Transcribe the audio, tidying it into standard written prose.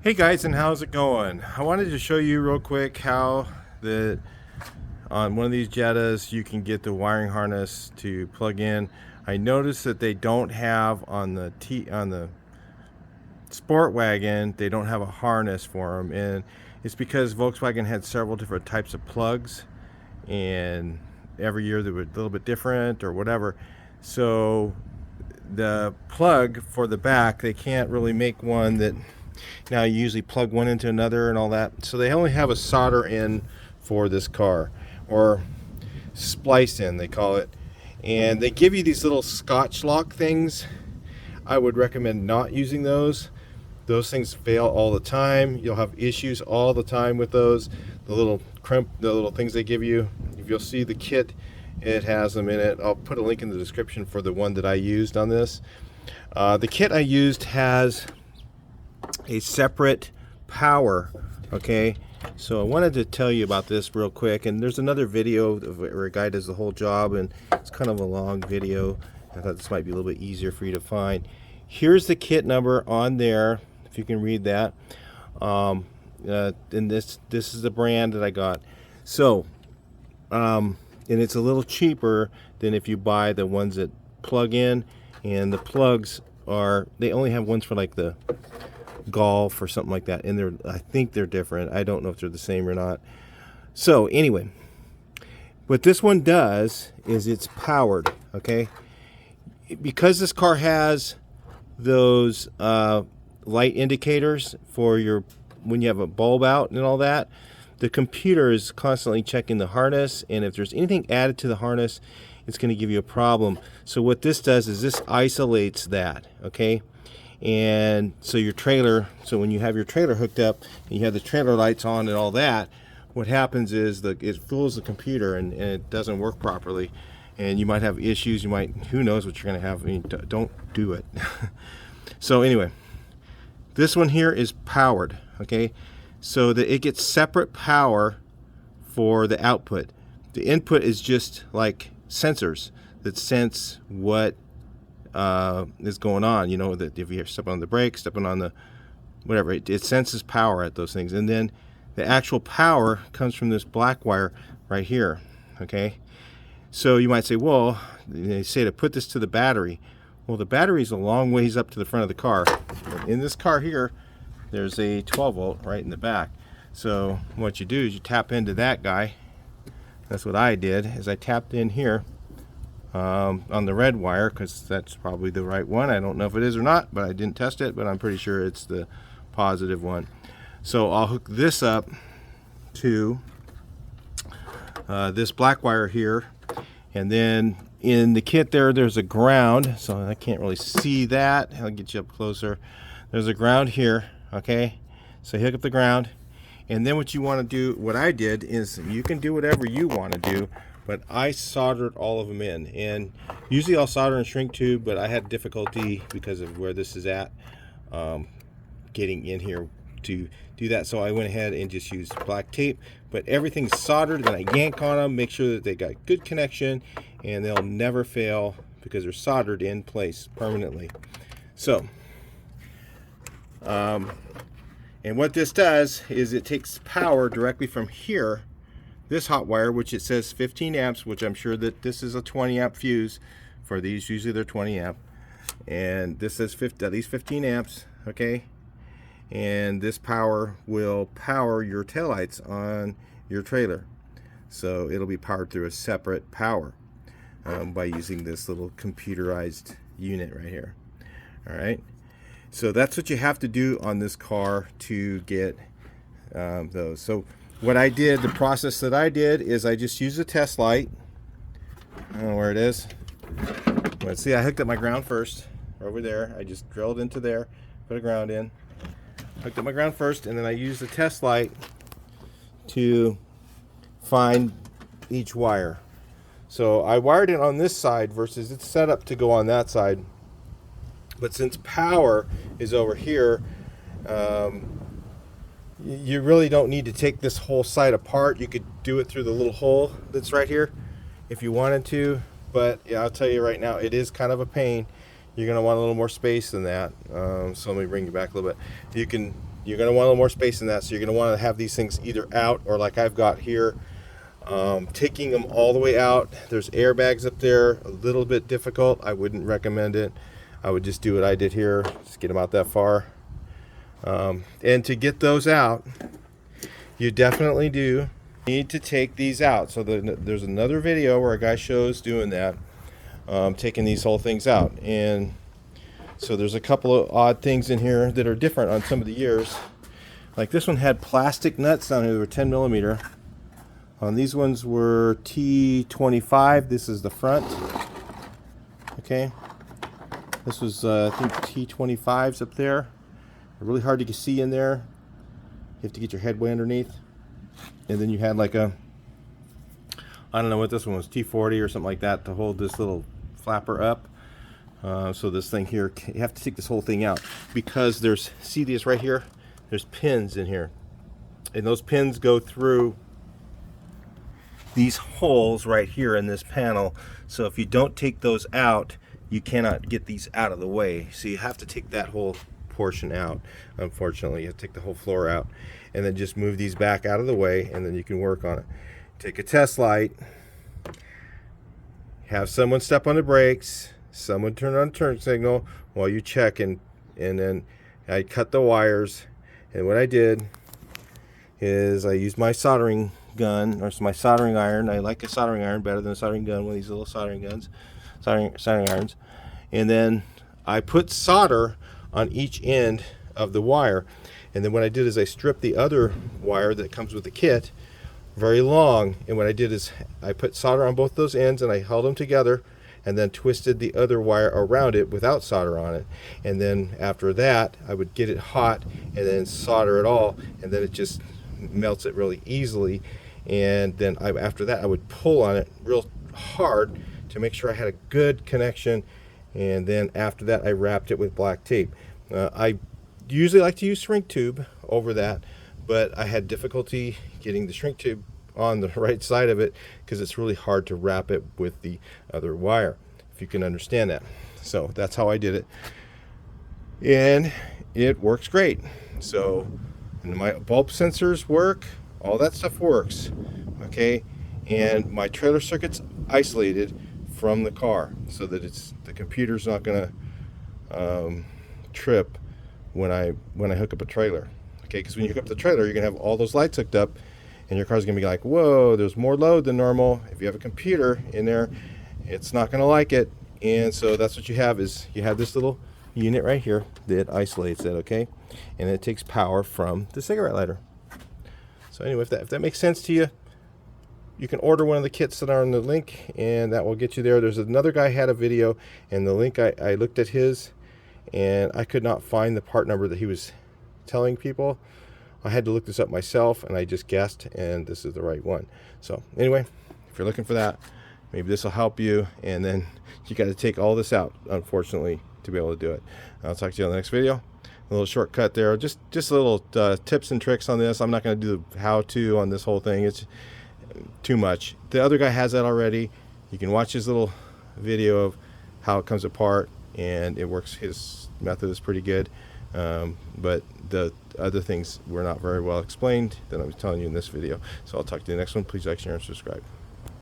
Hey guys, and how's it going? I wanted to show you real quick how on one of these Jettas you can get the wiring harness to plug in. I noticed that they don't have on the Sportwagen, they don't have a harness for them, and it's because Volkswagen had several different types of plugs, and every year they were a little bit different or whatever. So the plug for the back, they can't really make one that now you usually plug one into another and all that. So they only have a solder in for this car, or splice in they call it. And they give you these little Scotch lock things. I would recommend not using those. Those things fail all the time. You'll have issues all the time with those. The little things they give you. If you'll see the kit, it has them in it. I'll put a link in the description for the one that I used on this. The kit I used has a separate power. Okay, so I wanted to tell you about this real quick, and there's another video where a guy does the whole job, and it's kind of a long video. I thought this might be a little bit easier for you to find. Here's the kit number on there, if you can read that. And this is the brand that I got. So and it's a little cheaper than if you buy the ones that plug in, and the plugs they only have ones for like the Golf or something like that, and I think they're different. I don't know if they're the same or not. So anyway, what this one does is it's powered. Okay, because this car has those light indicators for when you have a bulb out and all that, the computer is constantly checking the harness, and if there's anything added to the harness, it's going to give you a problem. So what this does is this isolates that. Okay, and so when you have your trailer hooked up and you have the trailer lights on and all that, what happens is it fools the computer, and it doesn't work properly, and you might have issues. Who knows what you're going to have. I mean, don't do it. So anyway, this one here is powered. Okay, so that it gets separate power for the output. The input is just like sensors that sense what is going on. You know, that if you're stepping on the brake, stepping on the whatever, it senses power at those things. And then the actual power comes from this black wire right here. Okay, so you might say, well, they say to put this to the battery. Well, the battery is a long ways up to the front of the car. In this car here, there's a 12 volt right in the back. So what you do is you tap into that guy. That's what I did, is I tapped in here on the red wire, because that's probably the right one. I don't know if it is or not, but I didn't test it, but I'm pretty sure it's the positive one. So I'll hook this up to this black wire here, and then in the kit there's a ground, so I can't really see that. I'll get you up closer. There's a ground here. Okay, so hook up the ground, and then what you want to do, what I did, is you can do whatever you want to do, but I soldered all of them in. And usually I'll solder in shrink tube, but I had difficulty because of where this is at, getting in here to do that. So I went ahead and just used black tape, but everything's soldered. Then I yank on them, make sure that they got good connection, and they'll never fail because they're soldered in place permanently. So and what this does is it takes power directly from here, this hot wire, which it says 15 amps, which I'm sure that this is a 20 amp fuse for these. Usually they're 20 amp, and this says at least 15 amps. Okay, and this power will power your taillights on your trailer, so it'll be powered through a separate power by using this little computerized unit right here. All right, so that's what you have to do on this car to get those. So what I did, the process that I did, is I just used a test light. I don't know where it is. Let's see, I hooked up my ground first over there. I just drilled into there, put a ground in, hooked up my ground first, and then I used the test light to find each wire. So I wired it on this side versus it's set up to go on that side. But since power is over here, you really don't need to take this whole side apart. You could do it through the little hole that's right here if you wanted to, but yeah, I'll tell you right now, it is kind of a pain. You're going to want a little more space than that. So let me bring you back a little bit. You can you're going to want a little more space than that. So you're going to want to have these things either out, or like I've got here, taking them all the way out. There's airbags up there, a little bit difficult. I wouldn't recommend it. I would just do what I did here, just get them out that far. And to get those out, you definitely do need to take these out. So there's another video where a guy shows doing that, taking these whole things out. And so there's a couple of odd things in here that are different on some of the years. Like this one had plastic nuts down here that were 10 millimeter. These ones were T25. This is the front. Okay. This was, I think, T25s up there. Really hard to see in there. You have to get your head way underneath. And then you had like a, I don't know what this one was, T40 or something like that, to hold this little flapper up. So this thing here, you have to take this whole thing out because there's, see these right here? There's pins in here. And those pins go through these holes right here in this panel. So if you don't take those out, you cannot get these out of the way. So you have to take that whole portion out. Unfortunately, you have to take the whole floor out and then just move these back out of the way, and then you can work on it. Take a test light, have someone step on the brakes, someone turn on turn signal while you check, and then I cut the wires. And what I did is I used my soldering gun, or my soldering iron. I like a soldering iron better than a soldering gun, one of these little soldering guns, soldering irons. And then I put solder on each end of the wire. And then what I did is I stripped the other wire that comes with the kit, very long. And what I did is I put solder on both those ends and I held them together, and then twisted the other wire around it without solder on it. And then after that, I would get it hot and then solder it all, and then it just melts it really easily. And then after that, I would pull on it real hard to make sure I had a good connection. And then after that, I wrapped it with black tape. I usually like to use shrink tube over that, but I had difficulty getting the shrink tube on the right side of it because it's really hard to wrap it with the other wire, if you can understand that. So that's how I did it, and it works great. So my bulb sensors work, all that stuff works, okay? And my trailer circuit's isolated from the car so that the computer's not gonna trip when I hook up a trailer, okay? Because when you hook up the trailer, you're gonna have all those lights hooked up, and your car's gonna be like, whoa, there's more load than normal. If you have a computer in there, it's not gonna like it. And so that's what you have, is you have this little unit right here that isolates it, okay? And it takes power from the cigarette lighter. So anyway, if that makes sense to you, you can order one of the kits that are on the link, and that will get you there. There's another guy had a video, and the link, I looked at his, and I could not find the part number that he was telling people. I had to look this up myself, and I just guessed, and this is the right one. So anyway, if you're looking for that, maybe this will help you. And then you got to take all this out, unfortunately, to be able to do it. I'll talk to you on the next video. A little shortcut there, just a little tips and tricks on this. I'm not going to do the how-to on this whole thing. It's too much. The other guy has that already. You can watch his little video of how it comes apart, and it works. His method is pretty good, but the other things were not very well explained that I'm telling you in this video. So I'll talk to you in the next one. Please like, share, and subscribe.